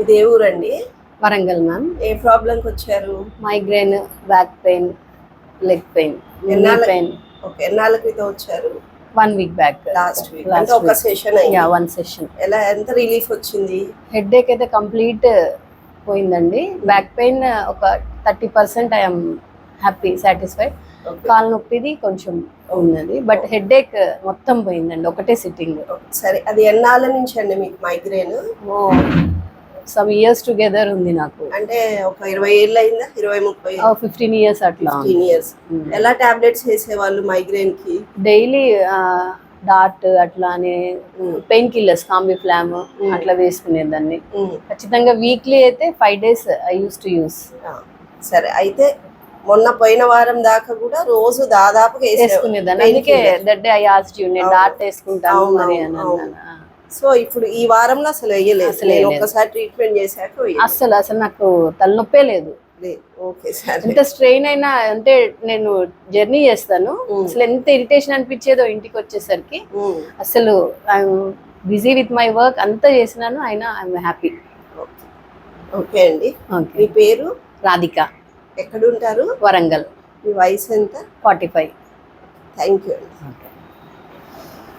ఇది ఏ ఊరండి? వరంగల్ మ్యామ్. ఏ ప్రాబ్లంకి వచ్చారు? Migraine, back pain, leg pain, pain. Okay, ఎన్నాళ్ళ క్రితం వచ్చారు? 1 వీక్ బ్యాక్. లాస్ట్ వీక్ అంటే ఒక సెషన్ అయింది. Yeah, 1 session. ఎలా, ఎంత రిలీఫ్ వచ్చింది? హెడేక్ అయితే కంప్లీట్ పోయిందండి. బ్యాక్ పెయిన్ ఒక 30% ఐఎమ్ హ్యాపీ, సాటిస్ఫైడ్. కాలు నొప్పిది కొంచెం ఉన్నది, బట్ హెడేక్ మొత్తం పోయిందండి ఒకటే సిట్టింగ్. సరే, అది ఎన్నాళ్ళ నుంచి అండి మీకు మైగ్రేన్? సమ్ ఇయర్స్ టుగెదర్ ఉంది నాకు. అంటే ఒక 20 ఏళ్ళు అయిందా? 20-30? 15 ఇయర్స్ అట్లా. 15 ఇయర్స్. ఎలా టాబ్లెట్స్ వేసేవాళ్ళు మైగ్రేన్ కి? డైలీ డాట్ అట్లానే పెయిన్ కిల్లర్స్, కాంబిఫ్లామ్ అట్లా వేసుకునేదాన్ని. ఖచ్చితంగా వీక్లీ అయితే 5 days I use to use. సరే, అయితే మొన్న పోయిన వారం దాకా కూడా రోజు దాదాపుగా వేసుకునేదాన్ని. అందుకే that day I asked you, నేను డాట్ వేసుకుంటాను మరి అని అన్నాను. సో ఇప్పుడు ఈ వారంలో అసలు వేయలేదు. అసలు ఒకసారి ట్రీట్మెంట్ చేశాక అసలు నాకు తలనొప్పే లేదు. Okay sir. ఎంత స్ట్రెయిన్ అయినా, అంటే నేను జర్నీ చేస్తాను, అసలు ఎంత ఇరిటేషన్ అనిపించేదో ఇంటికి వచ్చేసరికి. అసలు I'm busy with my work, అంతా చేసినాను, అయినా ఐఎమ్ హ్యాపీ. ఓకే అండి. మీ పేరు? రాధిక. ఎక్కడ ఉంటారు? వరంగల్. మీ వయసు ఎంత? 45. థ్యాంక్ యూ అండి.